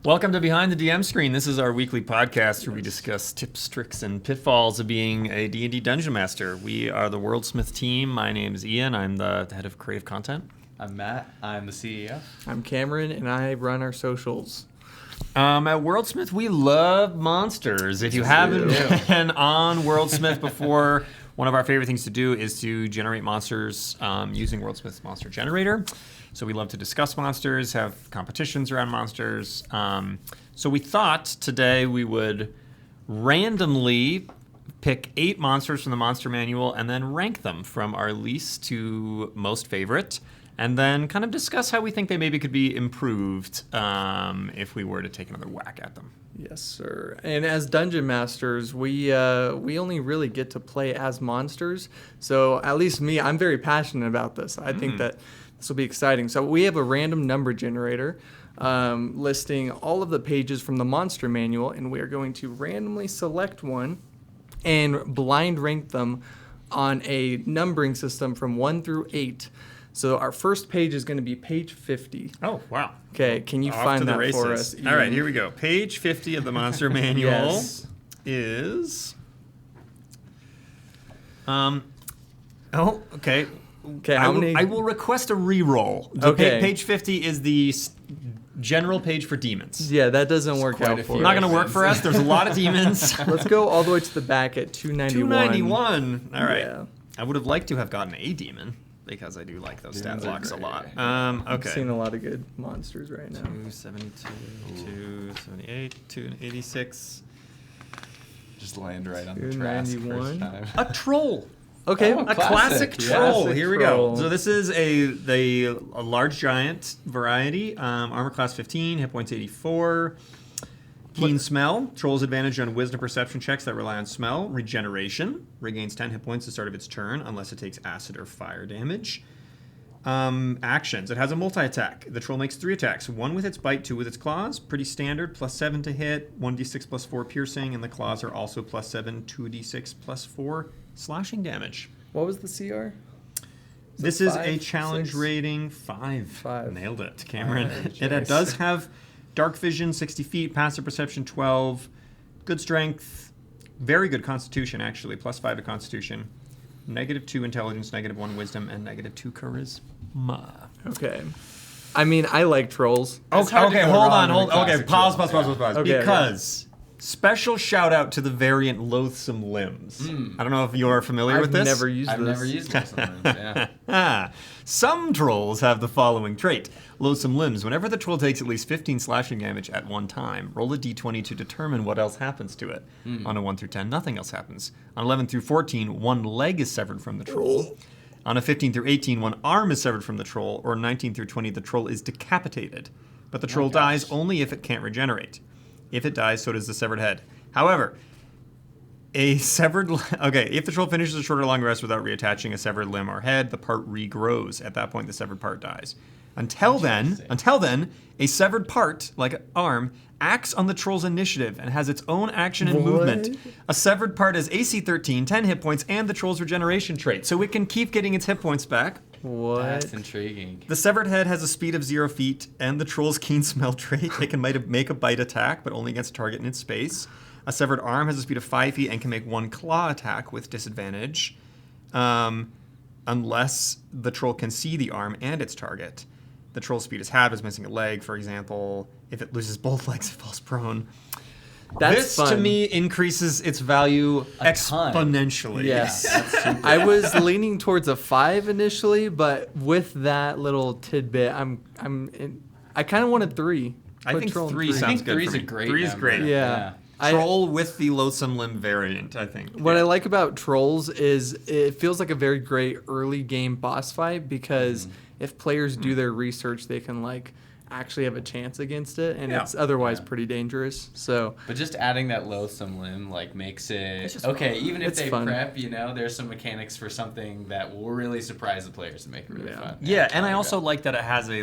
Welcome to Behind the DM Screen. This is our weekly podcast where we discuss tips, tricks, and pitfalls of being a D&D Dungeon Master. We are the WorldSmith team. My name is Ian. I'm the head of creative content. I'm Matt. I'm the CEO. I'm Cameron, and I run our socials. At WorldSmith, we love monsters. If you haven't been on WorldSmith before, one of our favorite things to do is to generate monsters using WorldSmith's Monster Generator. So we love to discuss monsters, have competitions around monsters. So we thought today we would randomly pick 8 monsters from the monster manual and then rank them from our least to most favorite, and then kind of discuss how we think they maybe could be improved if we were to take another whack at them. Yes, sir. And as Dungeon Masters, we only really get to play as monsters. So at least me, I'm very passionate about this. I think that this will be exciting. So we have a random number generator listing all of the pages from the monster manual, and we are going to randomly select one and blind rank them on a numbering system from 1 through 8. So our first page is going to be page 50. Oh, wow. Okay, can you find that for us, Ian? All right, here we go. Page 50 of the monster manual is... okay. Okay, I will request a re-roll. Okay. Page 50 is the general page for demons. Yeah, that doesn't work out for us. Not going to work for us. There's a lot of demons. Let's go all the way to the back at 291. 291. All right. Yeah. I would have liked to have gotten a demon because I do like those stat blocks a lot. Okay. I've seen a lot of good monsters right now. 272, 278, 286. Just land right on the Trask first time. A troll. Okay, a classic troll. Classic Here we troll. go. So this is a large giant variety. Armor class 15, hit points 84. Keen smell. Troll's advantage on wisdom perception checks that rely on smell. Regeneration. Regains 10 hit points at the start of its turn unless it takes acid or fire damage. Actions. It has a multi-attack. The troll makes 3 attacks. 1 with its bite, 2 with its claws. Pretty standard. +7 to hit. 1d6 plus 4 piercing. And the claws are also +7, 2d6 plus 4 slashing damage. What was the CR? This is 5, a challenge 6? rating 5. 5. Nailed it, Cameron. Alright, It nice. does have dark vision, 60 feet, passive perception 12, good strength, very good constitution actually, +5 to constitution, -2 intelligence, -1 wisdom, and -2 charisma. Okay. I mean, I like trolls. It's hard to go wrong with Okay, classic pause. trolls, Okay, Because special shout out to the variant Loathsome Limbs. I don't know if you are familiar with I've this. never used I've this. never used those sometimes, yeah. Some trolls have the following trait. Loathsome Limbs. Whenever the troll takes at least 15 slashing damage at one time, roll a d20 to determine what else happens to it. On a 1 through 10, nothing else happens. On 11 through 14, one leg is severed from the troll. On a 15 through 18, one arm is severed from the troll. Or 19 through 20, the troll is decapitated. But the troll dies only if it can't regenerate. If it dies, so does the severed head. However, if the troll finishes a short or long rest without reattaching a severed limb or head, the part regrows. At that point, the severed part dies. Until then, a severed part, like an arm, acts on the troll's initiative and has its own action and movement. A severed part has AC 13, 10 hit points, and the troll's regeneration trait, so it can keep getting its hit points back. What? That's intriguing. The severed head has a speed of 0 feet and the troll's keen smell trait. It can make a bite attack, but only against a target in its space. A severed arm has a speed of 5 feet and can make 1 claw attack with disadvantage, unless the troll can see the arm and its target. The troll's speed is halved as missing a leg, for example. If it loses both legs, it falls prone. That's This, to fun. me, increases its value A ton. exponentially. Yes. That's super I was leaning towards a 5 initially, but with that little tidbit, I kind of wanted 3. I Put think troll in 3 I sounds think good three's for a me. great 3 is number. great. Yeah. Troll with the loathsome limb variant, I think. What I like about trolls is it feels like a very great early game boss fight because if players do their research, they can actually have a chance against it, and it's otherwise pretty dangerous. So, But just adding that loathsome limb makes it just okay. fun. Even if It's they fun. prep, there's some mechanics for something that will really surprise the players and make it really fun. Yeah, and I like also that. like that it has a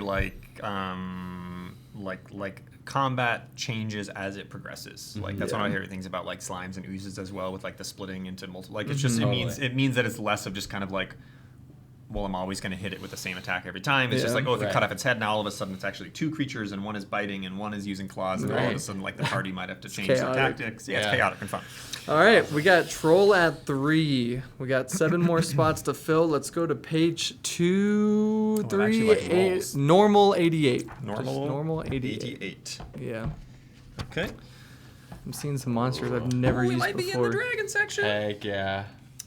combat changes as it progresses. Like that's one of my favorite things about slimes and oozes as well, with the splitting into multiple. It's just Totally. it means that it's less of just kind of well, I'm always going to hit it with the same attack every time. It's just Yeah. like, oh, if you Right. cut off its head, now all of a sudden it's actually 2 creatures, and one is biting, and one is using claws, and all of a Right. sudden, like, the party might have to change their chaotic. tactics. Yeah, it's Yeah. chaotic and fun. All right, we got Troll at 3. We got 7 more spots to fill. Let's go to page 2, I 3, actually like 8, rolls. normal 88. Just Normal, normal 88. 88. Yeah. Okay. I'm seeing some monsters I've never we used might be in before. the dragon section. Heck yeah.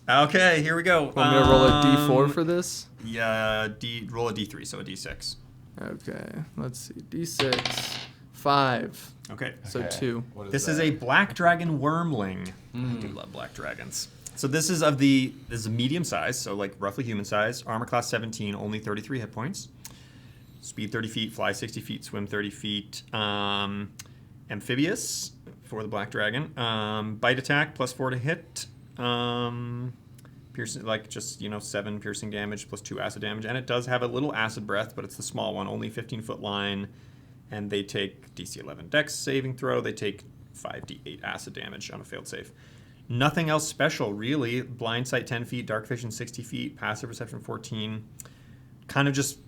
Okay, here we go. Want me to roll a D4 for this? Yeah, roll a D3, so a D6. Okay, let's see. D6, 5, Okay. so Okay. 2. What This that? is a black dragon wormling. I do love black dragons. So this is a medium size, so like roughly human size. Armor class 17, only 33 hit points. Speed 30 feet, fly 60 feet, swim 30 feet. Amphibious for the black dragon. Bite attack +4 to hit. Piercing, like just 7 piercing damage plus 2 acid damage, and it does have a little acid breath, but it's the small one, only 15-foot line, and they take DC 11 Dex saving throw. They take 5d8 acid damage on a failed save. Nothing else special really. Blind sight 10 feet, dark vision 60 feet, passive perception 14. Kind of just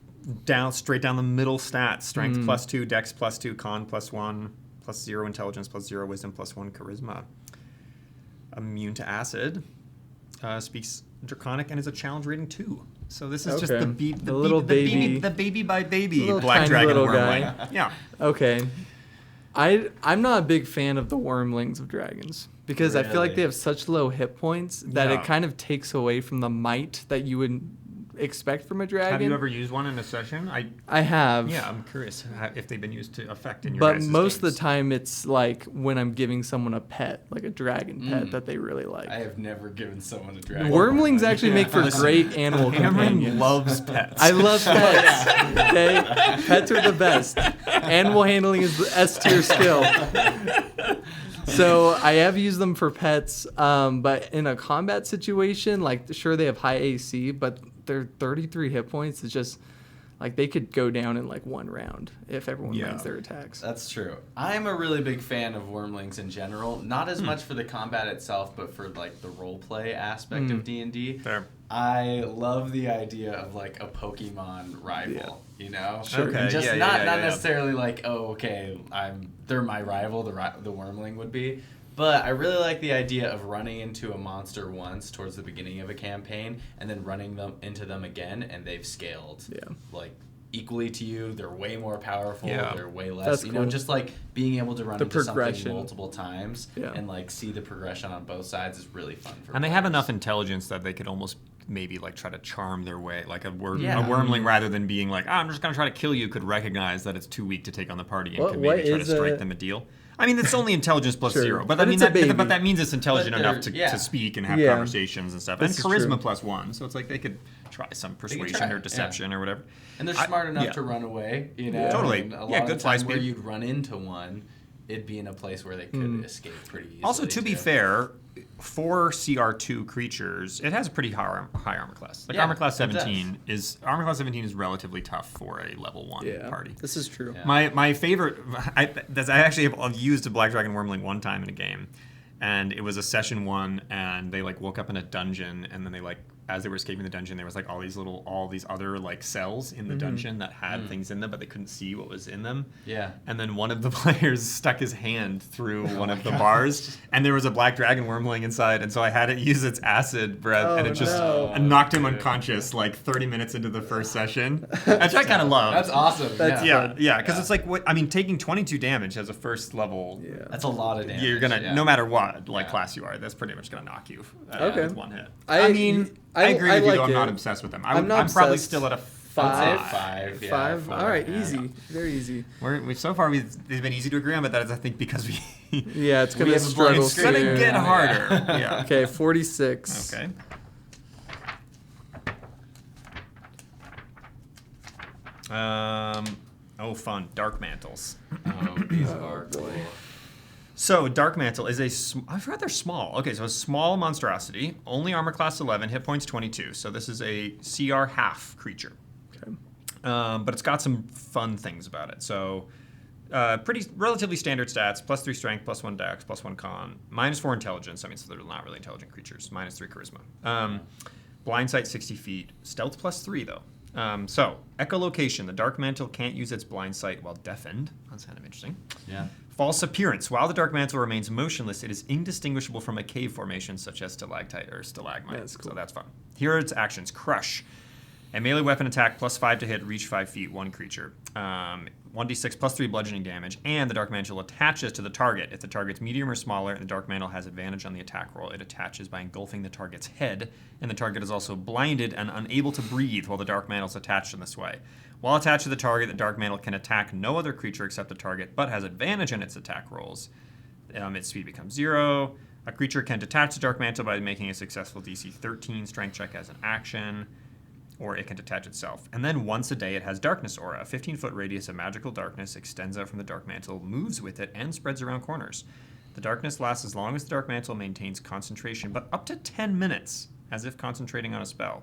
straight down the middle stats. Strength +2, Dex +2, Con +1, +0 intelligence +0 wisdom +1 charisma. Immune to acid. Speaks Draconic and is a challenge rating 2. So this is just Okay. the little baby. the baby by baby Little black tiny dragon little wormling. guy. Yeah. Okay. I'm not a big fan of the wormlings of dragons because I feel like Really? they have such low hit points that Yeah. it kind of takes away from the might that you would expect from a dragon. Have you ever used one in a session? I have. Yeah, I'm curious if they've been used to effect in your But guys' most of games. the time, it's like when I'm giving someone a pet, like a dragon pet that they really like. I have never given someone a dragon. Wormlings actually make for Listen, great animal Cameron companions. loves pets. I love pets. Okay, pets are the best. Animal handling is the S tier skill. So I have used them for pets, but in a combat situation, like sure they have high AC, but their 33 hit points is just like they could go down in like one round if everyone Yeah. lands their attacks. That's true. I'm a really big fan of wormlings in general. Not as much for the combat itself, but for like the role play aspect of D&D. Fair. I love the idea of like a Pokemon rival. You know, Sure. Okay, And just yeah, not yeah. necessarily like, oh, okay, they're my rival. The wormling would be. But I really like the idea of running into a monster once towards the beginning of a campaign and then running into them again, and they've scaled like equally to you. They're way more powerful. Yeah. They're way less. That's You know, cool. just like being able to run The into something progression. multiple times Yeah. and like see the progression on both sides is really fun for And they have players. enough intelligence that they could almost maybe like try to charm their way, like a Yeah. wormling, rather than being like, I'm just gonna try to kill you, could recognize that it's too weak to take on the party and What- could what maybe try to is strike a- them a deal. I mean, it's only intelligence plus Sure. 0, but, But I mean it's a that, but baby. that means it's intelligent But enough they're- to, yeah. to speak and have Yeah. conversations and stuff, This and is charisma true. plus 1. So it's like they could try some persuasion try, or yeah. deception or whatever. And they're smart enough yeah. to run away, you know. Yeah. Totally. And a Yeah, lot good of the fly time where speed. you'd run into one, it'd be in a place where they could escape pretty easily. Also, to be too. fair, for CR2 creatures, it has a pretty high armor class. Like Yeah, armor class it does. 17 is relatively tough for a level 1 party. This is true. Yeah. My favorite, I actually have used a Black Dragon Wormling one time in a game, and it was a session 1, and they like woke up in a dungeon, and then they like, as they were escaping the dungeon, there was like all these other like cells in the dungeon that had things in them, but they couldn't see what was in them. Yeah. And then one of the players stuck his hand through one of the bars, and there was a Black Dragon Wormling inside, and so I had it use its acid breath, and Oh, it just no. knocked him unconscious like 30 minutes into the first session. Which I kind of love. That's awesome. That's- yeah. Yeah, because it's like taking 22 damage as a first level. Yeah. That's a lot of damage. You're gonna, yeah. no matter what Yeah. class you are, that's pretty much gonna knock you Okay. with one hit. I- I mean, I agree I with you. like Though I'm it. not obsessed with them. I'm not I'm probably obsessed. still at a Five? Five. Yeah, 5? four, All right, yeah. easy. Very easy. So far they've been easy to agree on, but that is I think because we Yeah, it's We gonna have a struggle blank it's gonna screen. soon. get Yeah. harder. Yeah. Okay, 46. Okay. Fun. Dark Mantles. Oh, these are cool. So, Dark Mantle is I've rather small. Okay, so a small monstrosity, only armor class 11, hit points 22. So this is a CR half creature. Okay. But it's got some fun things about it. So, relatively standard stats: +3 strength, +1 dex, +1 con, -4 intelligence. I mean, so they're not really intelligent creatures. -3 charisma. Blind sight 60 feet. Stealth +3 though. So echolocation. The Dark Mantle can't use its blind sight while deafened. That's kind of interesting. Yeah. False appearance. While the Dark Mantle remains motionless, it is indistinguishable from a cave formation such as stalactite or stalagmite. That's cool. So that's fun. Here are its actions. Crush. A melee weapon attack +5 to hit, reach 5 feet, one creature. 1d6 +3 bludgeoning damage, and the Dark Mantle attaches to the target. If the target's medium or smaller and the Dark Mantle has advantage on the attack roll, it attaches by engulfing the target's head, and the target is also blinded and unable to breathe while the Dark Mantle's attached in this way. While attached to the target, the Dark Mantle can attack no other creature except the target, but has advantage on its attack rolls. Its speed becomes 0. A creature can detach the Dark Mantle by making a successful DC 13 strength check as an action, or it can detach itself. And then once a day, it has Darkness Aura. A 15-foot radius of magical darkness extends out from the Dark Mantle, moves with it, and spreads around corners. The darkness lasts as long as the Dark Mantle maintains concentration, but up to 10 minutes, as if concentrating on a spell.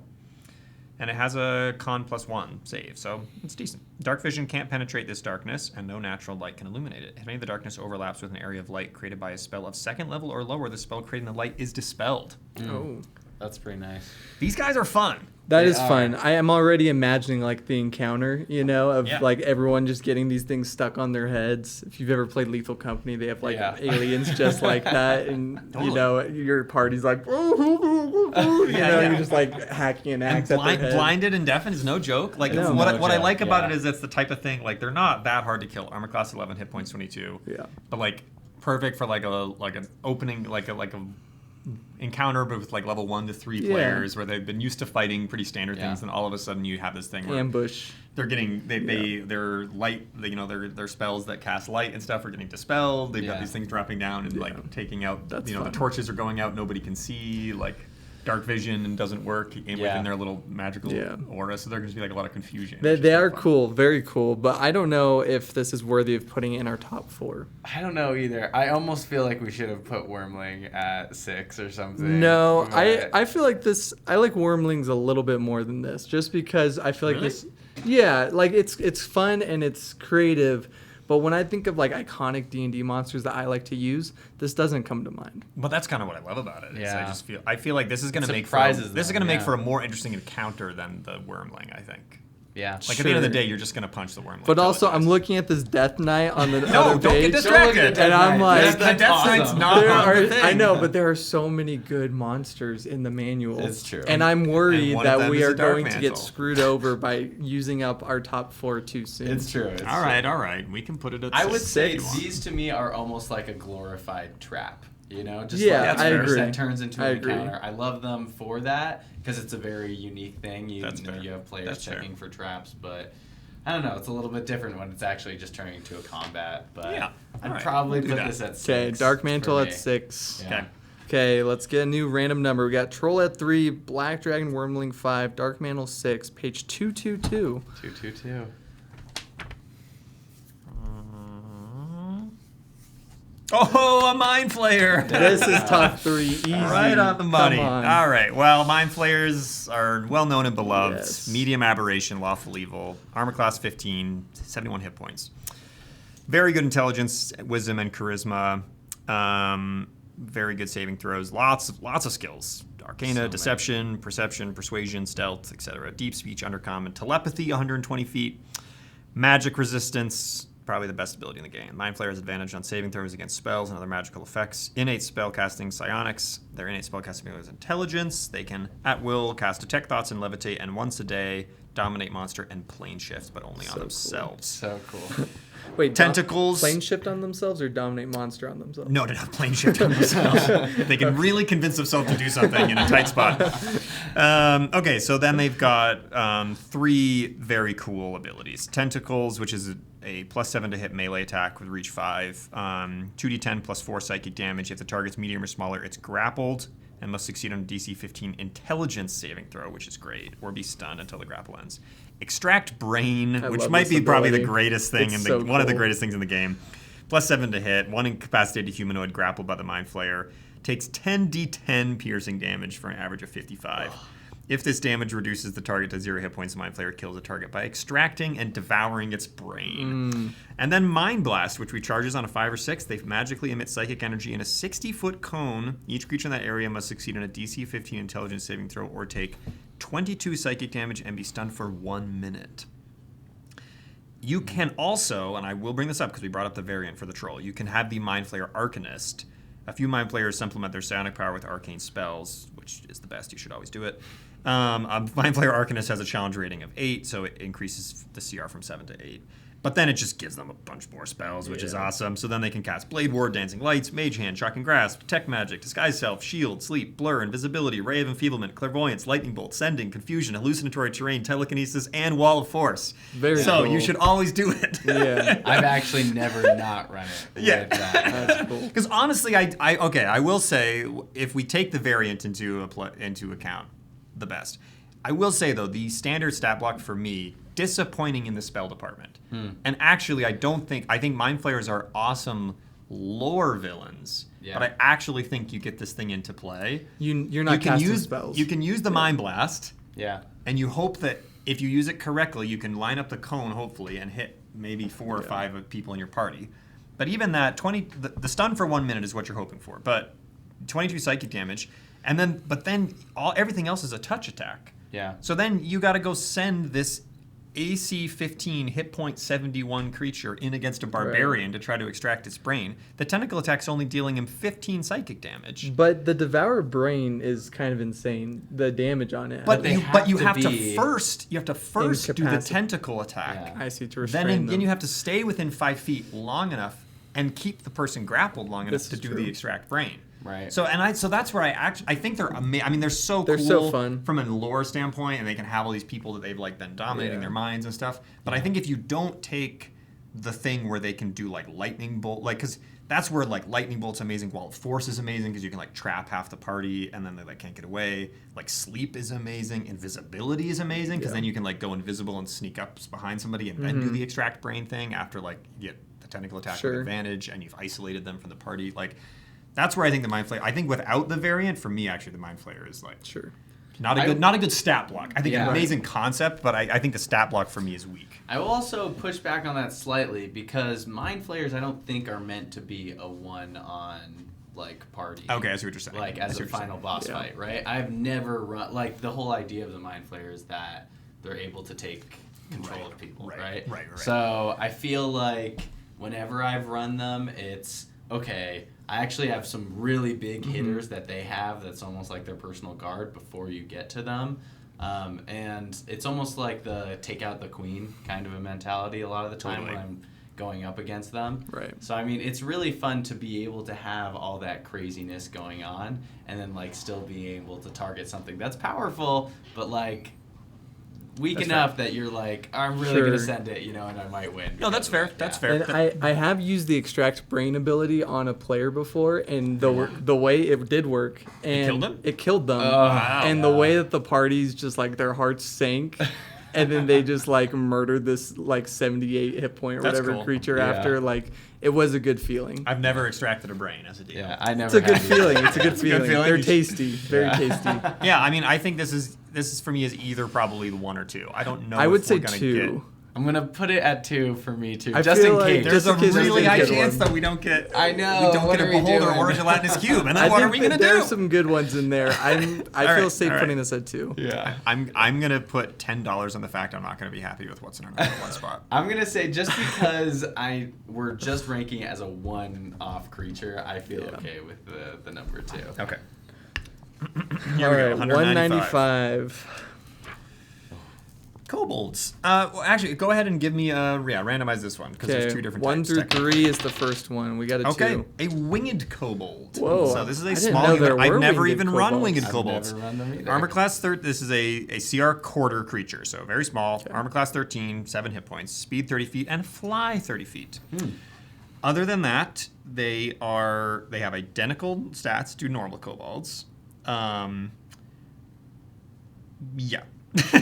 And it has a con +1 save, so it's decent. Dark vision can't penetrate this darkness, and no natural light can illuminate it. If any of the darkness overlaps with an area of light created by a spell of 2nd level or lower, the spell creating the light is dispelled. Oh. That's pretty nice. These guys are fun. That They is fun. I am already imagining like the encounter, of Yeah. like everyone just getting these things stuck on their heads. If you've ever played Lethal Company, they have like Yeah. aliens just like that, and Totally. your party's like, Yeah. you're just like hacking an axe And at their head. blinded and deafened is no joke. Like I know. what No I like joke, about yeah. it is it's the type of thing like they're not that hard to kill. Armor class 11, hit points 22. Yeah. But like perfect for like an opening like a encounter but with like level 1 to 3 Yeah. players where they've been used to fighting pretty standard Yeah. things, and all of a sudden you have this thing where Ambush. they're getting their light, their spells that cast light and stuff are getting dispelled. They've got Yeah. these things dropping down and like taking out. That's the fun. torches are going out. Nobody can see. Like dark vision and doesn't work within their little magical aura. So there's going to be like a lot of confusion. They are cool, very cool, but I don't know if this is worthy of putting in our top 4. I don't know either. I almost feel like we should have put Wormling at 6 or something. No, but- I feel like this. I like Wormlings a little bit more than this, just because I feel like Really? this. Yeah, like it's fun and it's creative, but when I think of like iconic D&D monsters that I like to use, this doesn't come to mind. But that's kind of what I love about it. is Yeah. I feel like this is going to make Surprises this is them, going to make yeah. for a more interesting encounter than the Wormling. I think. Yeah. Like at the end of the Sure. day, you're just going to punch the Wormling. But till it also, dies. I'm looking at this Death Knight on the No, other don't page, get distracted. and I'm like, the Death Knight's awesome. not there on are, the thing. I know, but there are so many good monsters in the manual. It's true. And I'm worried And one of that them we is are a Dark going to get Mantle. screwed over by using up our top 4 too soon. It's true. It's All right. We can put it at I would 6 say if you want. these to me are almost like a glorified trap. Just Yeah, like I 10% agree. turns into I an agree. encounter. I love them for that because it's a very unique thing. That's fair. You have players That's fair. checking for traps, but I don't know. It's a little bit different when it's actually just turning into a combat. But Yeah. I'd All right. probably We'll do put that. this at 6. Okay, Dark Mantle for at me. 6. Yeah. Okay. Okay, let's get a new random number. We got Troll at 3, Black Dragon Wormling 5, Dark Mantle 6, page 222. 222. Oh, a Mind Flayer! This is top 3, easy. Right on the money. Come on. All right. Well, Mind Flayers are well known and beloved. Yes. Medium aberration, lawful evil. Armor class 15, 71 hit points. Very good intelligence, wisdom, and charisma. Very good saving throws. Lots of skills. Arcana, So many. deception, perception, persuasion, stealth, etc. Deep speech, undercommon, telepathy, 120 feet. Magic resistance, probably the best ability in the game. Mind Flayer has advantage on saving throws against spells and other magical effects. Innate spellcasting, psionics. Their innate spellcasting is intelligence. They can, at will, cast detect thoughts and levitate, and once a day, dominate monster and plane shift, but only So on cool. themselves. So cool. Wait, Tentacles. Plane shift on themselves or dominate monster on themselves? No, to have plane shift on themselves. They can really convince themselves to do something in a tight spot. Okay, so then they've got 3 very cool abilities. Tentacles, which is a +7 to hit melee attack with reach 5. 2d10 +4 psychic damage. If the target's medium or smaller, it's grappled and must succeed on a DC 15 intelligence saving throw, which is great, or be stunned until the grapple ends. Extract Brain, I which love might this be probably the ability. greatest thing It's in the so one of the cool. greatest things in the game. +7 to hit, 1 incapacitated humanoid grappled by the Mind Flayer, takes 10d10 piercing damage for an average of 55. If this damage reduces the target to 0 hit points, the Mind Flayer kills a target by extracting and devouring its brain. And then Mind Blast, which recharges on a 5 or 6. They magically emit psychic energy in a 60-foot cone. Each creature in that area must succeed on a DC 15 intelligence saving throw or take 22 psychic damage and be stunned for 1 minute. You can also, and I will bring this up because we brought up the variant for the troll, you can have the Mind Flayer Arcanist. A few Mind Flayers supplement their psionic power with arcane spells, which is the best. You should always do it. A Mind Flayer Arcanist has a challenge rating of 8, so it increases the CR from 7 to 8. But then it just gives them a bunch more spells, which is awesome. So then they can cast Blade Ward, Dancing Lights, Mage Hand, Shocking Grasp, Detect Magic, Disguise Self, Shield, Sleep, Blur, Invisibility, Ray of Enfeeblement, Clairvoyance, Lightning Bolt, Sending, Confusion, Hallucinatory Terrain, Telekinesis, and Wall of Force. Very so cool. you should always do it. Yeah. I've actually never not run it. Yeah. With that. That's cool. Because honestly, I will say, if we take the variant into account, the best. I will say, though, the standard stat block for me, disappointing in the spell department. And actually, I think Mind Flayers are awesome lore villains, but I actually think you get this thing into play. You're not casting spells. You can use the Mind Blast, Yeah. and you hope that if you use it correctly, you can line up the cone, hopefully, and hit maybe 4 or 5 people in your party. But even that, the stun for 1 minute is what you're hoping for, but 22 psychic damage, and then everything else is a touch attack. Yeah. So then you got to go send this AC 15 hit point 71 creature in against a barbarian to try to extract its brain. The tentacle attack's only dealing him 15 psychic damage. But the Devour Brain is kind of insane. The damage on it. But you have to be first do the incapacitated. tentacle attack. Yeah. I see, to restrain Then you have to stay within 5 feet long enough and keep the person grappled long enough This to is do true. the extract brain. Right. So that's where I think they're I mean they're so They're cool so fun. from a lore standpoint, and they can have all these people that they've like been dominating their minds and stuff. But I think if you don't take the thing where they can do like lightning bolt, like because that's where like lightning bolt's amazing, Wall of Force is amazing because you can like trap half the party and then they like can't get away. Like sleep is amazing, invisibility is amazing because then you can like go invisible and sneak up behind somebody and then do the extract brain thing after like you get the tentacle attack with advantage and you've isolated them from the party. Like that's where I think the Mind Flayer. I think without the variant, for me, actually, the Mind Flayer is like not a good stat block. I think an amazing concept, but I think the stat block for me is weak. I will also push back on that slightly because Mind Flayers I don't think are meant to be a one on like party. Okay, I see what you're saying. Like as a final boss fight, right? I've never run like the whole idea of the Mind Flayer is that they're able to take control of people, right? Right. So I feel like whenever I've run them, it's okay. I actually have some really big hitters that they have that's almost like their personal guard before you get to them. And it's almost like the take out the queen kind of a mentality a lot of the time when I'm going up against them. Right. So, I mean, it's really fun to be able to have all that craziness going on and then, like, still be able to target something that's powerful, but, like, weak enough that you're like, I'm really going to send it, and I might win. No, that's fair. That's fair. And I have used the extract brain ability on a player before, and the way it did work, and killed him? It killed them. Wow. And the way that the parties just like their hearts sank, and then they just like murdered this like 78 hit point or That's whatever cool. creature Yeah. after. Like it was a never feeling. I've never extracted a brain as a DM. Yeah, I never It's a good had either. feeling. It's a good It's a good feeling. feeling. They're You should- tasty. Very tasty. Yeah, I mean, I think this is for me is either probably the 1 or 2. I don't know. I would if say we're gonna 2. I'm going to put it at 2 for me, too, I just feel in like case. There's just a in case there's really a high good chance one. that we don't get. I know, We don't what get a are we beholder doing? or a gelatinous cube, and then I what are think we gonna that there do? are some good ones in there. I feel safe all right. putting this at 2. Yeah. I'm gonna put $10 on the fact I'm not gonna be happy with what's in our number 1 spot. I'm gonna say just because we're just ranking it as a one-off creature, I feel okay with the number 2. Okay. All right, 195. Kobolds. Well, actually, go ahead and give me randomize this one because there's 2 different 1 types. through technically. 3 is the first one. We got a Okay, 2. a winged kobold. Whoa, So this is I a didn't small know unit. there I've were never winged even run kobolds. winged I've kobolds. never run them either. Armor class this is a CR quarter creature, so very small. Okay. Armor class 13, 7 hit points, speed 30 feet, and fly 30 feet. Other than that, they have identical stats to normal kobolds. Yeah.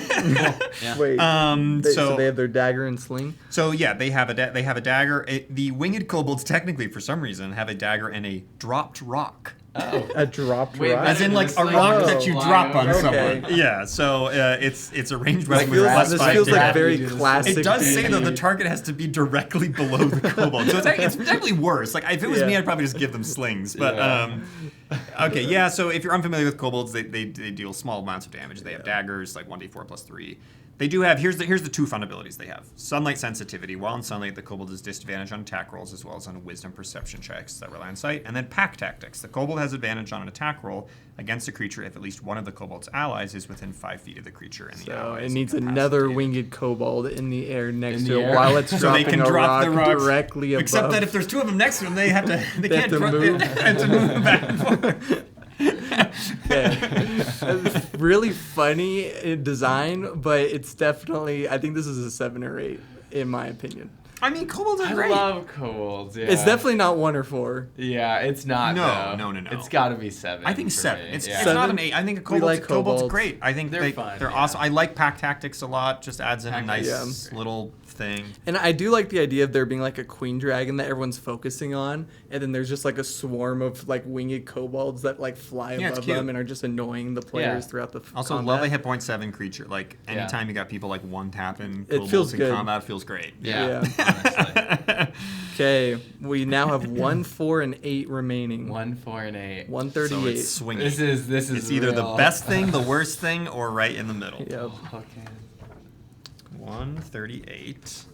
Yeah. Wait. So So they have their dagger and sling. So yeah, they have a dagger. The winged kobolds technically, for some reason, have a dagger and a dropped rock Oh. A dropped Wait, rock? As in like It's a like- rock Oh. that you drop on Okay. someone. Yeah, so it's a ranged Like weapon with plus this 5 feels like damage. very It classic. It does say though the D&D. target has to be directly below the kobold, so it's definitely worse. Like if it was me, Yeah. I'd probably just give them slings. But Yeah. okay, yeah. So if you're unfamiliar with kobolds, they deal small amounts of damage. They have daggers, like 1d4 plus 3. They do have here's the 2 fun abilities they have: sunlight sensitivity. While in sunlight, the kobold is disadvantaged on attack rolls as well as on wisdom perception checks that rely on sight. And then pack tactics. The kobold has advantage on an attack roll against a creature if at least one of the kobold's allies is within 5 feet of the creature and the So ally it is needs another incapacitated. winged kobold in the air next In to the it air. while it's So dropping they can a drop rock the rocks directly above. Except that if there's 2 of them next to them, they have to. They They can't have to move. They have to move back and forth. It's really funny in design, but it's definitely, I think this is a 7 or 8 in my opinion. I mean, kobolds are I great. love kobolds. Yeah. It's definitely not 1 or 4. Yeah, it's not. No, though. no. It's got to be 7. I think for 7. me. It's yeah. not 7? an 8. I think a We like kobold's kobolds. great. I think They're fun, they're yeah. awesome. I like pack tactics a lot. Just adds in a Pack nice tactics, little thing. And I do like the idea of there being like a queen dragon that everyone's focusing on, and then there's just like a swarm of like winged kobolds that like fly Yeah, it's above cute. them and are just annoying the players Yeah. throughout the Also, combat. love a hit point 7 creature. Like Yeah. anytime you got people like one tapping It kobolds feels in good. combat, feels great. Yeah. Yeah. Honestly. Okay, we now have 1, 4, and 8 remaining. 1, 4, and 8. 138. So it's swinging. This is It's either the real. best thing, the worst thing, or right in the middle. Yep. Okay. 138.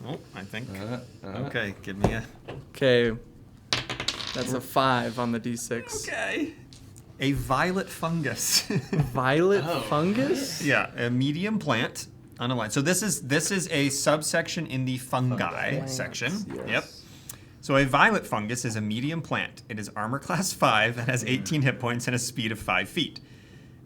Oh, I think. Okay, give me a. Okay. That's a 5 on the d6. Okay. A violet fungus. Violet Oh. fungus? Yeah, a medium plant, unaligned. So this is a subsection in the fungi Plants, section. yes. Yep. So a violet fungus is a medium plant. It is armor class 5 and has 18 hit points and a speed of 5 feet.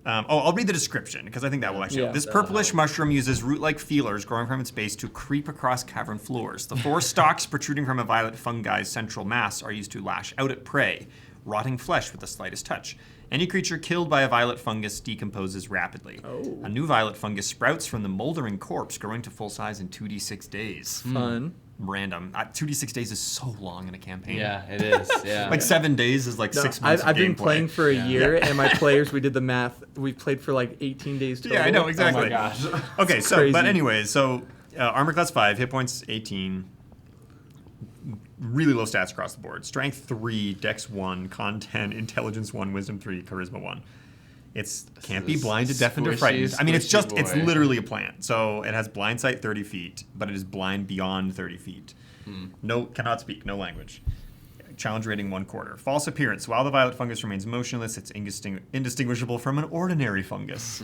I'll read the description because I think that will actually help. Yeah. This purplish mushroom uses root-like feelers growing from its base to creep across cavern floors. The 4 stalks protruding from a violet fungi's central mass are used to lash out at prey, rotting flesh with the slightest touch. Any creature killed by a violet fungus decomposes rapidly. Oh. A new violet fungus sprouts from the moldering corpse, growing to full size in 2d6 days. Fun. Random. 2d6 days is so long in a campaign. Yeah, it is. Yeah. Like 7 days is like No, 6 months I've of been gameplay. playing for a Yeah. year, and my players, we did the math. We played for like 18 days total. Yeah, I know, Oh exactly. my gosh. Okay, so crazy. but anyways, so armor class 5, hit points 18, really low stats across the board. Strength 3, Dex 1, Con 10, Intelligence 1, Wisdom 3, Charisma 1. It's can't be is blinded, deafened, or squishy, frightened. I mean, it's squishy boy. literally a plant. So it has blind sight 30 feet, but it is blind beyond 30 feet. No, cannot speak, no language. Challenge rating 1/4. False appearance. While the violet fungus remains motionless, it's indistinguishable from an ordinary fungus.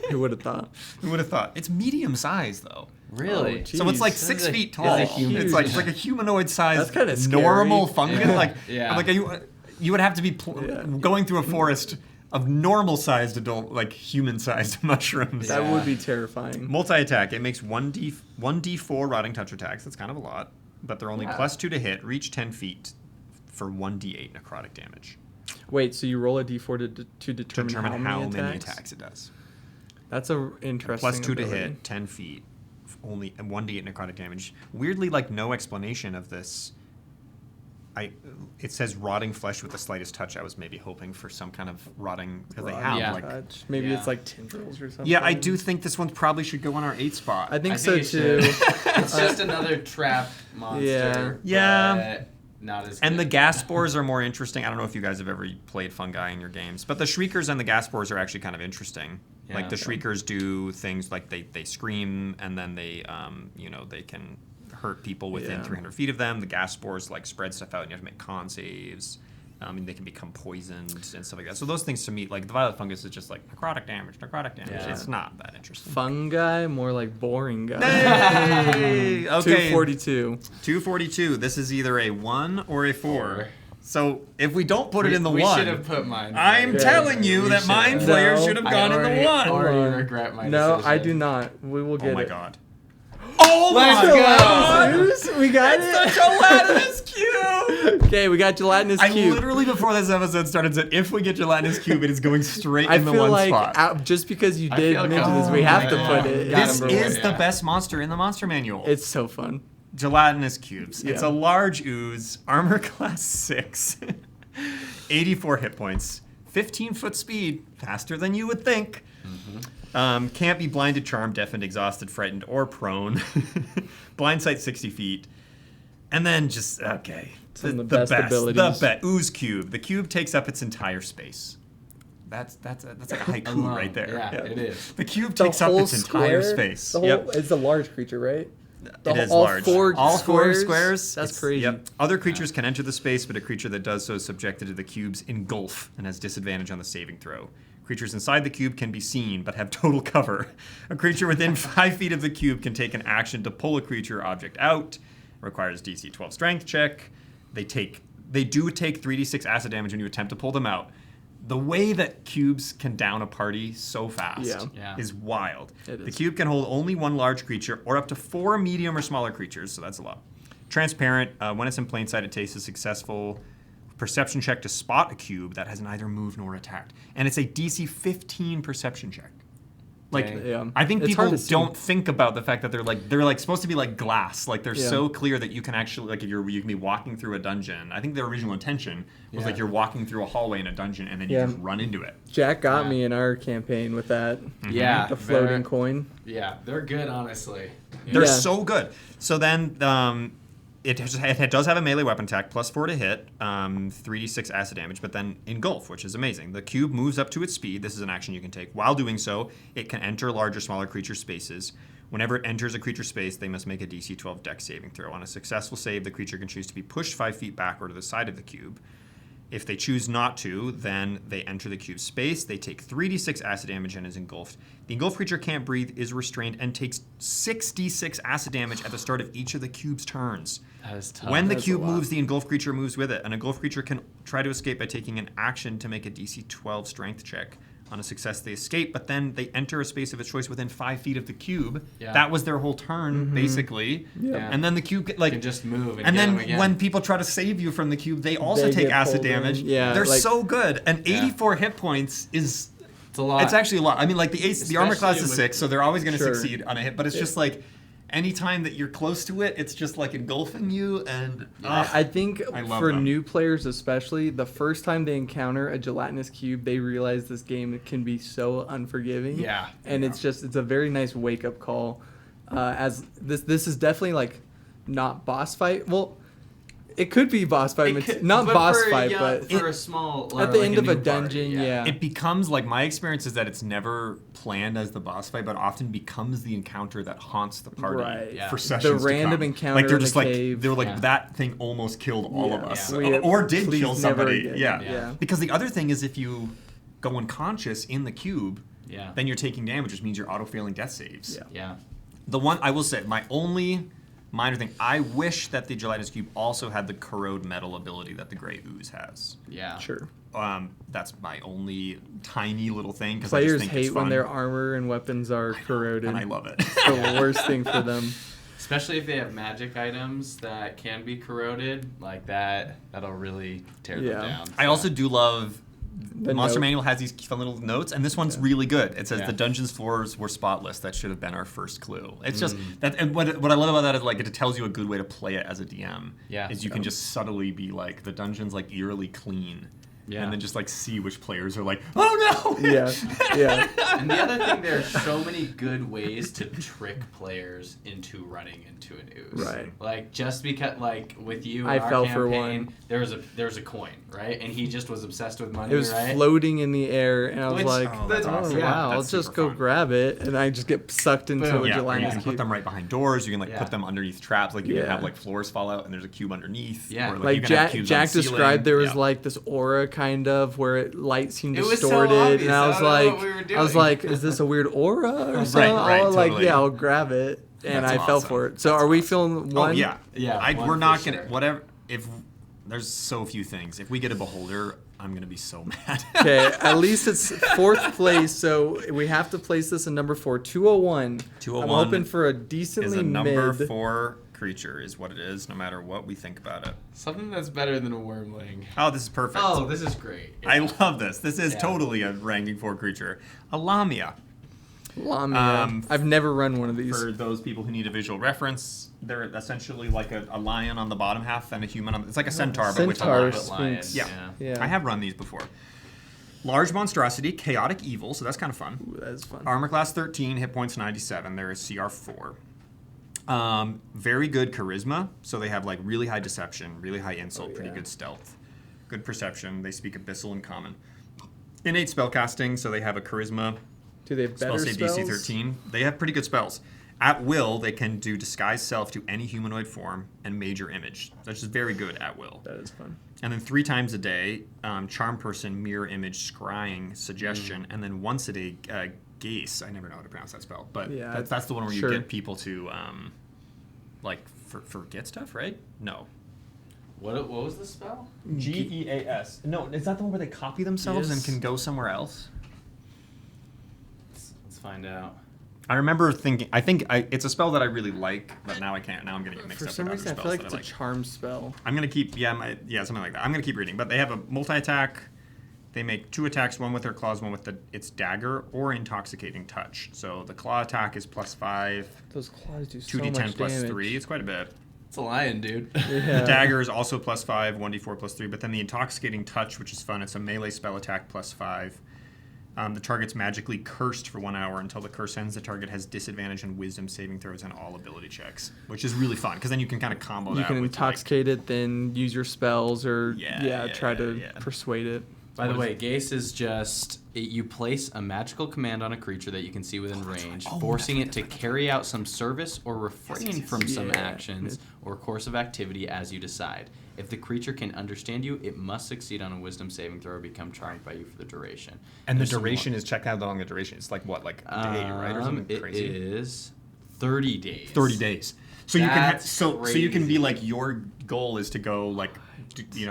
Who would have thought? Who would have thought? It's medium size though. Really? Oh, So it's like Jeez. 6 It's a- feet it's tall. a It's, huge- like a humanoid size. That's kinda scary. normal fungus. Yeah. Like, Yeah. like you would have to be Yeah. going through a forest of normal sized adult, like human sized mushrooms. That Yeah. would be terrifying. Multi attack. It makes 1d4 rotting touch attacks. That's kind of a lot, but they're only Yeah. +2 to hit. Reach 10 feet for 1d8 necrotic damage. Wait, so you roll a d4 to determine, Determine how many attacks? attacks it does. That's a interesting. +2 to ability. hit, 10 feet, only 1d8 necrotic damage. Weirdly, like no explanation of this. It says rotting flesh with the slightest touch. I was maybe hoping for some kind of rotting because they have Yeah. like. Touch. Maybe Yeah. it's like tendrils or something. Yeah, I do think this one probably should go on our 8 spot. I think I so think it too. should. It's just another trap monster. Yeah. but Not as. And the good. gas spores are more interesting. I don't know if you guys have ever played fungi in your games, but the shriekers and the gas spores are actually kind of interesting. Like Yeah. the shriekers do things like they scream and then they they can hurt people within Yeah. 300 feet of them. The gas spores like spread stuff out and you have to make con saves. And they can become poisoned and stuff like that. So those things to me, like the violet fungus is just like necrotic damage. Yeah. It's not that interesting. Fungi, more like boring guy. Hey! Okay. 242. 242. This is either a 1 or a 4. So if we don't put it in the we 1, should have put mine. I'm Yeah. telling you We that should mind have. flayer No. should have I gone in the already- 1. already Hold on. regret my No, decision. I do not. We will get Oh my it. god. Oh Let's my go. god! Gelatinous? We got That's it. such a gelatinous cube! Okay, we got gelatinous I cube. literally, before this episode started, said if we get gelatinous cube, it is going straight I in the feel 1 like spot. just because you I did feel mention this, we comfortable. have to Yeah. put it. Got This number is one, the yeah. best monster in the monster manual. It's so fun. Gelatinous cubes. Yeah. It's a large ooze, armor class 6, 84 hit points, 15-foot speed, faster than you would think. Can't be blinded, charmed, deafened, exhausted, frightened, or prone. Blind sight 60 feet. And then just, okay. Some of the best abilities. Ooze cube. The cube takes up its entire space. That's like a haiku right there. Yeah, it is. The cube The takes up whole its entire square? space. The whole, It's a large creature, right? It is all large. Four all squares? 4 squares. That's It's- crazy. Yep. Other creatures can enter the space, but a creature that does so is subjected to the cube's engulf and has disadvantage on the saving throw. Creatures inside the cube can be seen, but have total cover. A creature within 5 feet of the cube can take an action to pull a creature or object out. Requires DC 12 strength check. They do take 3d6 acid damage when you attempt to pull them out. The way that cubes can down a party so fast Yeah. is wild. It The is. cube can hold only 1 large creature or up to 4 medium or smaller creatures, so that's a lot. Transparent. When it's in plain sight, it takes a successful perception check to spot a cube that has neither moved nor attacked. And it's a DC 15 perception check. Like, Dang. Yeah. I think It's people hard to see. don't think about the fact that they're like supposed to be like glass. Like they're Yeah. so clear that you can actually like if you can be walking through a dungeon. I think their original intention was like Yeah. you're walking through a hallway in a dungeon and then you Yeah. just run into it. Jack got Yeah. me in our campaign with that. Yeah, The floating they're- coin. Yeah, they're good, honestly. They're Yeah. so good. So then it does have a melee weapon attack, +4 to hit, 3d6 acid damage, but then engulf, which is amazing. The cube moves up to its speed. This is an action you can take. While doing so, it can enter larger, smaller creature spaces. Whenever it enters a creature space, they must make a DC 12 dex saving throw. On a successful save, the creature can choose to be pushed 5 feet back or to the side of the cube. If they choose not to, then they enter the cube's space. They take 3d6 acid damage and is engulfed. The engulfed creature can't breathe, is restrained, and takes 6d6 acid damage at the start of each of the cube's turns. That is tough. When the That's a cube lot. moves, the engulfed creature moves with it. An engulfed creature can try to escape by taking an action to make a DC 12 strength check. On a success, they escape, but then they enter a space of its choice within 5 feet of the cube. Yeah. That was their whole turn, basically. Yeah. And then the cube, can just move and and get then them again. when people try to save you from the cube, they also They take get acid pulled in. damage. Yeah, They're like- so good. And Yeah. 84 hit points is it's a lot. it's actually a lot. I mean, like the armor class Especially is with- 6, so they're always going to Sure. succeed on a hit. But it's just like anytime that you're close to it, it's just like engulfing you. And I think I love for them. new players especially, the first time they encounter a gelatinous cube, they realize this game can be so unforgiving. Yeah. And it's a very nice wake up call. As this is definitely like not boss fight. Well, it could be boss fight, not but boss for a fight, young- but for a small at the like end of new a party, dungeon, yeah. it becomes like my experience is that it's never planned as the boss fight, but often becomes the encounter that haunts the party Right. Yeah. for The sessions. to random come. encounter like they're in just the like cave. they're like Yeah. that thing almost killed all of Yeah. us, Yeah. or did Please kill never somebody. again. Yeah. Yeah. Because the other thing is if you go unconscious in the cube, Yeah. then you're taking damage, which means you're auto failing death saves. Yeah. Yeah. The one I will say, my only minor thing, I wish that the gelatinous cube also had the corrode metal ability that the gray ooze has. Yeah. sure. That's my only tiny little thing because I Players just think it's hate fun. when their armor and weapons are corroded. and I love it. It's the worst thing for them. Especially if they have magic items that can be corroded, like that'll really tear Yeah. them down. I also do love The Monster note. Manual has these fun little notes, and this one's really good. It says Yeah. the dungeon's floors were spotless. That should have been our first clue. It's just Mm. that. And what I love about that is like it tells you a good way to play it as a DM. Yeah. Is you can just subtly be like the dungeon's like eerily clean. Yeah. And then just like see which players are like, oh no. Yeah, yeah. And the other thing, there are so many good ways to trick players into running into an ooze. Right. Like just because, like with you, in I our fell campaign, for one. There was a coin, right? And he just was obsessed with money, It was right? floating in the air, and I was Which- like, Oh, that's "Oh awesome. wow, I'll That's just super go fun. grab it," and I just get sucked into Boom. a Yeah, or you gelatinous can put cube. them right behind doors. You can like Yeah. put them underneath traps. Like you can Yeah. have like floors fall out and there's a cube underneath. Yeah. Or, Like you can have Jack, cubes on Jack the ceiling. described, there was Yeah. like this aura kind of where light seemed It was so distorted, obvious. and I I was don't know like, what we were I was doing. like, is this a weird aura or Right, something? right, I'll, like, totally. yeah, I'll grab it, and That's I fell awesome. for it. So That's are we awesome. feeling one? Oh yeah, Yeah, one we're for not sure. gonna whatever. If there's so few things, if we get a beholder, I'm gonna be so mad. Okay, at least it's fourth place, so we have to place this in number 4. 201. 201 I'm hoping for a is decently a number mid. 4 creature, is what it is, no matter what we think about it. Something that's better than a wormling. Oh, this is perfect. Oh, this is great. I love this. This is Yeah. totally a ranking 4 creature. A Lamia. Lamia. I've never run one of these. For those people who need a visual reference, they're essentially like a lion on the bottom half and a human on. It's like a centaur, but with a Centaur, lion. Sphinx. Yeah. I have run these before. Large monstrosity, chaotic evil, so that's kind of fun. Ooh, that's fun. Armor class 13, hit points 97. They're a CR 4. Very good charisma, so they have like really high deception, really high insult, pretty good stealth, good perception. They speak abyssal and common. Innate spellcasting, so they have a charisma. Do they have better Spell save spells? DC 13. They have pretty good spells. At will, they can do disguise self to any humanoid form and major image. That's just very good at will. That is fun. And then 3 times a day, charm person, mirror image, scrying, suggestion, and then once a day, gaze. I never know how to pronounce that spell, but that's the one where you get people to like forget stuff, right? No. What was the spell? GEAS. No, is that the one where they copy themselves and can go somewhere else? Let's find out. I remember thinking. It's a spell that I really like, but now I can't. Now I'm getting it mixed up. For some with reason, I other feel like spells it's a charm spell. I'm gonna keep something like that. I'm gonna keep reading, but they have a multi-attack. They make 2 attacks, one with their claws, one with its dagger or intoxicating touch. So the claw attack is +5. Those claws do so 2d10 much plus damage. 3. It's quite a bit. It's a lion, dude. Yeah. The dagger is also +5, 1d4 plus 3. But then the intoxicating touch, which is fun, it's a melee spell attack +5. The target's magically cursed for 1 hour. Until the curse ends, the target has disadvantage on wisdom saving throws and all ability checks, which is really fun because then you can kind of combo that. You can with intoxicate it, then use your spells, or try to yeah. persuade it. By the way, Gaze is just you place a magical command on a creature that you can see within range, forcing it to carry out some service or refrain from some actions or course of activity as you decide. If the creature can understand you, it must succeed on a wisdom saving throw or become charmed by you for the duration. And the duration is, check out how long the duration is. It's like what, like a day, right, or something crazy? It is 30 days. 30 days. So you can so you can be crazy. like, your goal is to go like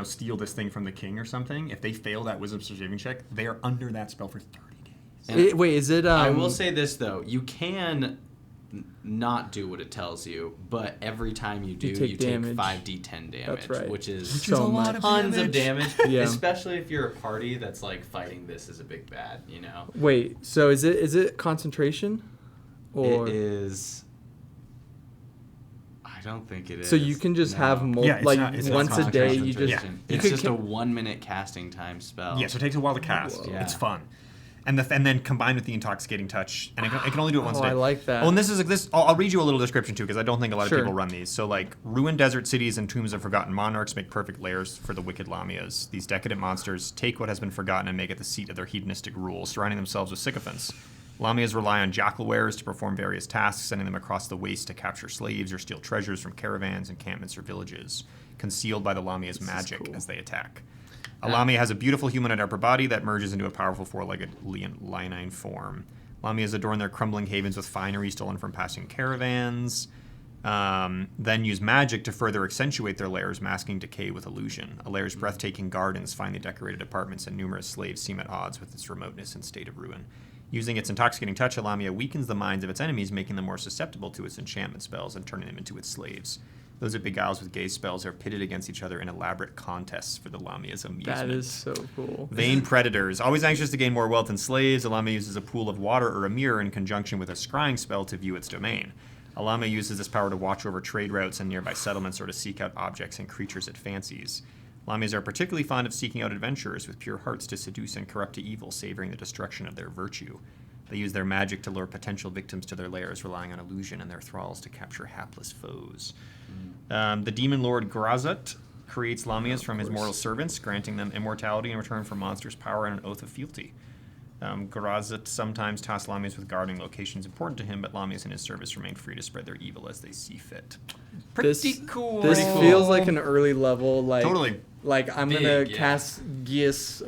steal this thing from the king or something. If they fail that wisdom saving check, they are under that spell for 30 days. Wait, is it? I will say this though, you can not do what it tells you, but every time you do, you take 5d10 damage, That's right. which is so much. tons of damage. Yeah. Especially if you're a party that's like fighting this as a big bad, you know. Wait, so is it concentration, or It is. I don't think it is. so you can just have Yeah, it's not once a day. You just It's just a 1 minute casting time spell. Yeah, so it takes a while to cast. Whoa. It's Yeah. fun. And then combined with the intoxicating touch, and it can only do it once a day. I like that. Oh, and this is this. I'll read you a little description too, because I don't think a lot of Sure. people run these. So like, ruined desert cities and tombs of forgotten monarchs make perfect lairs for the wicked Lamias. These decadent monsters take what has been forgotten and make it the seat of their hedonistic rule, surrounding themselves with sycophants. Lamias rely on jackal wearers to perform various tasks, sending them across the waste to capture slaves or steal treasures from caravans, encampments, or villages, concealed by the Lamia's magic as they attack. A Lamia has a beautiful humanoid upper body that merges into a powerful four-legged leonine form. Lamias adorn their crumbling havens with finery stolen from passing caravans, then use magic to further accentuate their lairs, masking decay with illusion. A lair's breathtaking gardens, finely decorated apartments, and numerous slaves seem at odds with its remoteness and state of ruin. Using its intoxicating touch, a Lamia weakens the minds of its enemies, making them more susceptible to its enchantment spells and turning them into its slaves. Those that beguiles with gaze spells are pitted against each other in elaborate contests for the Lamia's amusement. That is so cool. Vain predators. Always anxious to gain more wealth than slaves, a Lamia uses a pool of water or a mirror in conjunction with a scrying spell to view its domain. A Lamia uses this power to watch over trade routes and nearby settlements or to seek out objects and creatures it fancies. Lamias are particularly fond of seeking out adventurers with pure hearts to seduce and corrupt to evil, savoring the destruction of their virtue. They use their magic to lure potential victims to their lairs, relying on illusion and their thralls to capture hapless foes. The demon lord Grazut creates Lamias from his mortal servants, granting them immortality in return for monstrous power and an oath of fealty. Grazut sometimes tasks Lamias with guarding locations important to him, but Lamias in his service remain free to spread their evil as they see fit. Pretty cool. This feels like an early level, like Totally. Like I'm Big, gonna yeah. cast geese,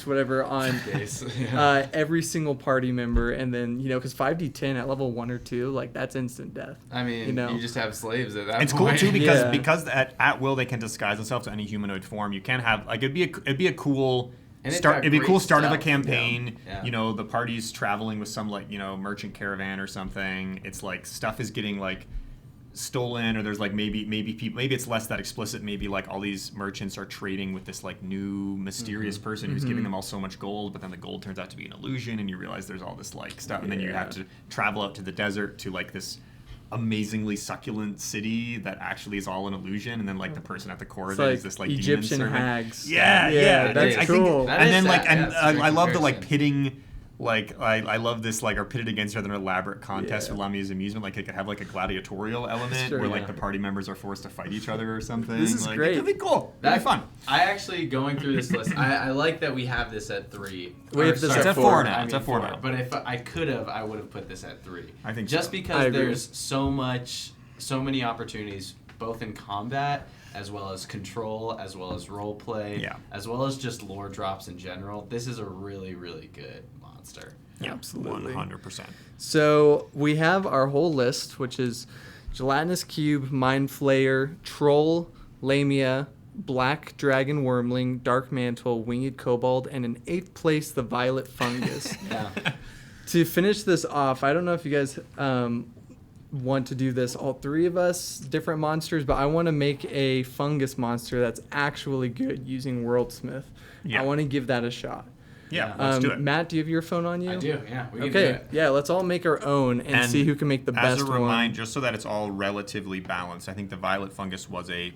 whatever, on Gaze, every single party member, and then because 5d10 at level 1 or 2, like that's instant death. I mean, you just have slaves at that It's point. cool too Yeah. because at will they can disguise themselves to any humanoid form. You can have like it'd be a cool And it's start. got It'd be a great cool start of a stuff. campaign. Yeah. The party's traveling with some merchant caravan or something. It's like stuff is getting like stolen, or there's like maybe people, maybe it's less that explicit. Maybe like all these merchants are trading with this like new mysterious person who's giving them all so much gold, but then the gold turns out to be an illusion, and you realize there's all this like stuff, and then you have to travel out to the desert to like this amazingly succulent city that actually is all an illusion, and then like the person at the core of it is this like Egyptian demon servant. hags. Yeah, that's I cool. think, and then like, sad. and That's a great I love the like comparison. pitting. Like I love this like are pitted against each other in an elaborate contest for Lamia's amusement. Like it could have like a gladiatorial element Sure, where like yeah. the party members are forced to fight each other or something. This is like, great. It'd be cool. That'd be fun. I actually, going through this list, I like that we have this at 3. We have this It's at at 4. 4 now. I It's mean at 4 4. now. But if I could have, I would have put this at 3. I think just so. I because agree. there's so many opportunities, both in combat as well as control, as well as role play, as well as just lore drops in general. This is a really, really good monster. Yeah, Absolutely. 100%. So we have our whole list, which is Gelatinous Cube, Mind Flayer, Troll, Lamia, Black Dragon Wormling, Dark Mantle, Winged Kobold, and in 8th place, the Violet Fungus. Yeah. To finish this off, I don't know if you guys want to do this, all 3 of us, different monsters, but I want to make a fungus monster that's actually good using WorldSmith. Yeah. I want to give that a shot. Yeah, let's do it. Matt, do you have your phone on you? I do, yeah. We can do Okay, it. yeah, let's all make our own and see who can make the best As a one. reminder, just so that it's all relatively balanced, I think the Violet Fungus was a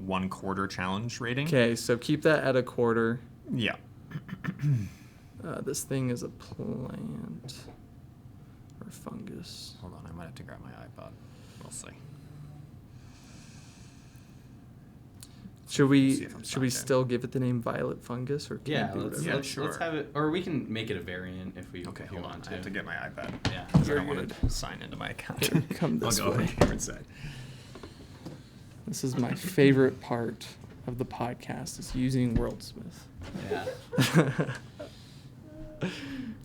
1/4 challenge rating. Okay, so keep that at a quarter. Yeah. This thing is a plant or fungus. Hold on, I might have to grab my iPod. We'll see. Should See we if I'm should we signed in. still give it the name Violet Fungus, or can Yeah, we do let's, whatever? let's, sure. let's have it, or we can make it a variant if we Okay, if you hold on. want I have to to. get my iPad. Yeah. Because I You're don't want good. to sign into my account. Here, come this I'll go way. over here instead. This is my favorite part of the podcast, is using WorldSmith. Yeah.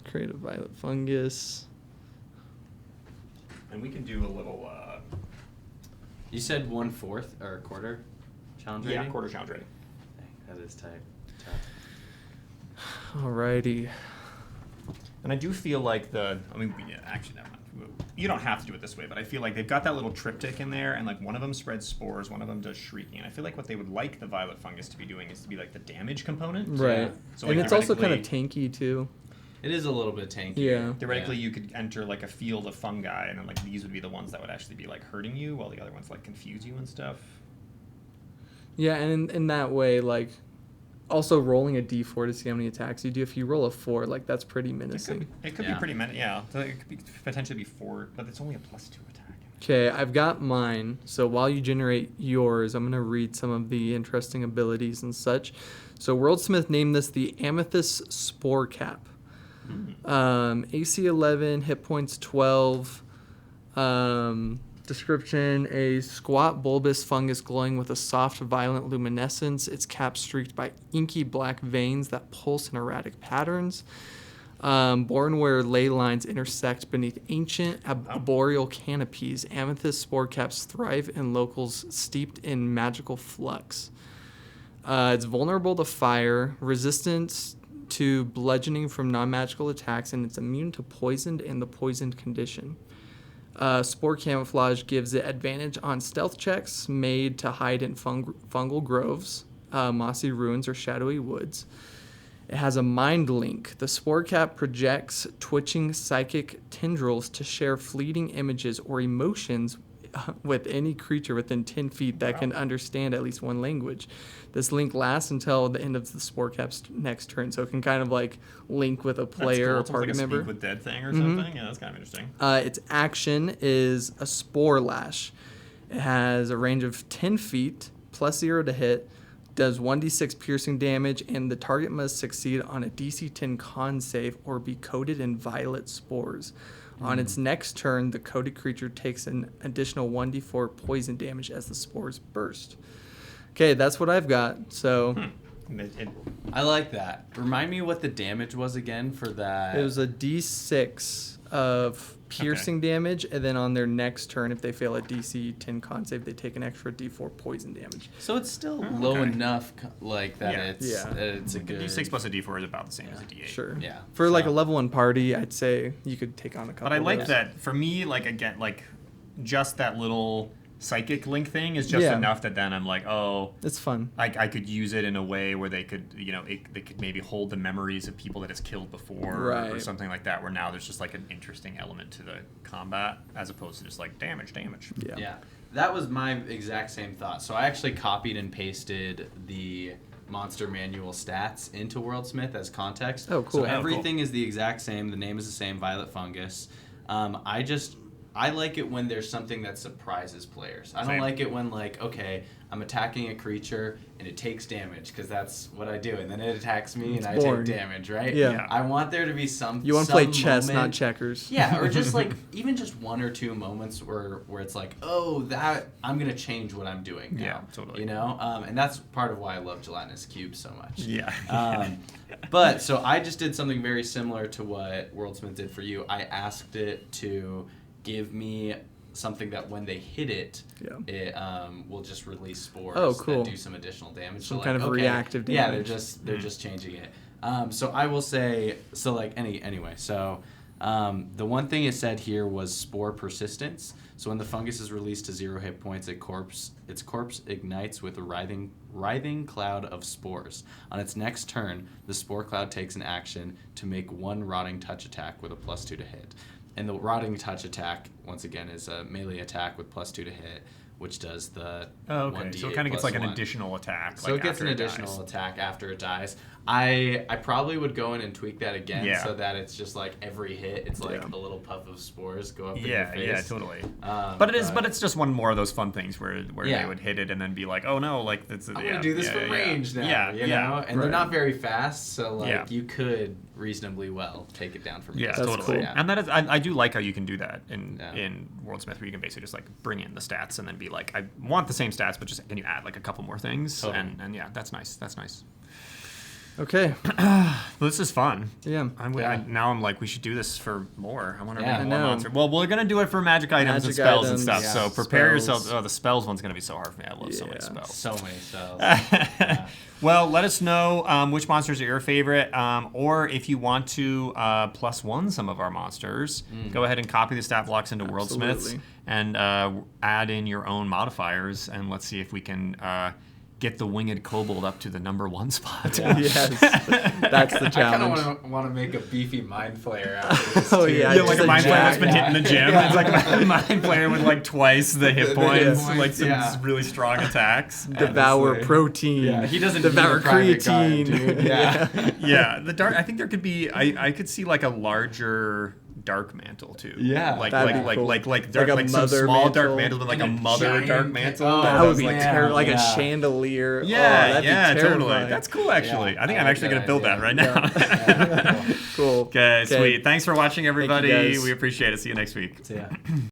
Create a Violet Fungus. And we can do a little, You said 1/4 or a quarter challenge rating? quarter challenge rating. Dang, that is tight. Alrighty. And I do feel like actually, never mind. You don't have to do it this way, but I feel like they've got that little triptych in there, and like one of them spreads spores, one of them does shrieking. And I feel like what they would like the Violet Fungus to be doing is to be like the damage component. Right. So, And like, it's also kind of theoretically- tanky too. It is a little bit tanky. Yeah. Theoretically, you could enter like a field of fungi, and then like these would be the ones that would actually be like hurting you, while the other ones like confuse you and stuff. Yeah, and in that way, like, also rolling a d4 to see how many attacks you do. If you roll a 4, like, that's pretty menacing. It could Yeah. be pretty yeah. So it could be potentially be 4, but it's only a +2 attack. Okay, I've got mine. So while you generate yours, I'm going to read some of the interesting abilities and such. So WorldSmith named this the Amethyst Spore Cap. AC 11, hit points 12. Description: a squat bulbous fungus glowing with a soft violent luminescence. Its cap streaked by inky black veins that pulse in erratic patterns. Born where ley lines intersect beneath ancient arboreal canopies, amethyst spore caps thrive in locals steeped in magical flux. It's vulnerable to fire, resistant to bludgeoning from non-magical attacks, and it's immune to poisoned and the poisoned condition. Spore camouflage gives it advantage on stealth checks made to hide in fungal groves, mossy ruins, or shadowy woods. It has a mind link. The spore cap projects twitching psychic tendrils to share fleeting images or emotions with any creature within 10 feet that can understand at least one language. This link lasts until the end of the spore cap's next turn, so it can kind of like link with a player or That's cool. party It's like a member. Speak with Dead thing or something. Yeah, that's kind of interesting. Its action is a Spore Lash. It has a range of 10 feet, +0 to hit, does 1d6 piercing damage, and the target must succeed on a DC 10 con save or be coated in violet spores. On its next turn, the coated creature takes an additional 1d4 poison damage as the spores burst. Okay, that's what I've got. So I like that. Remind me what the damage was again for that. it was a d6 of piercing damage, and then on their next turn, if they fail a DC 10 con save, they take an extra d4 poison damage. So it's still low okay. enough, like that. Yeah. It's a a good D6 plus a D4 is about the same as a D8. Sure. Yeah. For like So- a level 1 party, I'd say you could take on a couple. But I of like those. that. For me, like again, like just that little psychic link thing is just Yeah. enough that then I'm like, oh, It's fun. I could use it in a way where they could, they could maybe hold the memories of people that it's killed before or Right. something like that, where now there's just like an interesting element to the combat as opposed to just like damage. Yeah. Yeah, that was my exact same thought. So I actually copied and pasted the monster manual stats into WorldSmith as context. Oh, cool. So everything is the exact same. The name is the same, Violet Fungus. I like it when there's something that surprises players. I don't Same. like it when, like, okay, I'm attacking a creature and it takes damage because that's what I do, and then it attacks me and I boring. take damage, right? Yeah. I want there to be some. You want to play some chess, not moment- checkers. Yeah, or just like even just one or two moments where it's like, oh, that I'm gonna change what I'm doing now. Yeah, totally. You know, and that's part of why I love Gelatinous Cubes so much. Yeah. But so I just did something very similar to what WorldSmith did for you. I asked it to give me something that when they hit it, it will just release spores cool. that do some additional damage. Some so kind of reactive Yeah, damage. they're just changing it. So I will say anyway. So the one thing it said here was spore persistence. So when the fungus is released to 0 hit points, its corpse ignites with a writhing cloud of spores. On its next turn, the spore cloud takes an action to make one rotting touch attack with a +2 to hit. And the rotting touch attack, once again, is a melee attack with +2 to hit, which does the Oh, okay. 1d8 So it kind of gets like an +1. additional attack. So like, it gets after an it dies. additional attack after it dies. I probably would go in and tweak that again Yeah. so that it's just like every hit, it's like Yeah. a little puff of spores go up in your Yeah, face. yeah, totally. But But it's just one more of those fun things where Yeah. they would hit it and then be like, oh no, like that's. I'm gonna do this from range now. Yeah, you yeah. know, and they're Right. not very fast, so like Yeah. you could reasonably well take it down from Yeah, range. That's totally. cool. Yeah. And that is, I do like how you can do that in Yeah. WorldSmith, where you can basically just like bring in the stats and then be like, I want the same stats, but just can you add like a couple more things? Totally. And yeah, that's nice. That's nice. Okay. Well, this is fun. Yeah. Now I'm like, we should do this for more. I want to Yeah. read I more know. monster. Well, we're gonna do it for magic items and Magic spells and items, stuff. yeah. So prepare Spells. yourself. Oh, the spells one's gonna be so hard for me. I love so many Yeah. spells. So many spells. Yeah. Well, let us know which monsters are your favorite, or if you want to +1 some of our monsters, go ahead and copy the stat blocks into WorldSmiths Absolutely. and add in your own modifiers, and let's see if we can get the winged kobold up to the #1 spot. Yes. That's the I kind challenge. of want to make a beefy mind flayer after this. Oh, too. yeah, Yeah, like just a a mind player that's jack, been hitting the gym. Yeah. It's like a mind player with like twice the hit points, points, like some yeah. really strong attacks. Devour Honestly. protein. Yeah, he doesn't Devour need a private guard, creatine. dude. Yeah. Yeah, the dark. I think there could be. I could see like a larger dark mantle too. Yeah. like That'd like be like, cool. like like Like dark, a like some mother small dark mantle. mantle, but like a And a mother giant dark man- mantle. oh, That would be man, terrible. Like yeah. a chandelier. Yeah, Oh, that'd yeah, be totally. terrifying. That's cool, actually. Yeah, I think I I'm like actually that gonna build that idea. right now. Cool. Okay, sweet. Thanks for watching, everybody. guys. We appreciate it. See you next week. So, yeah.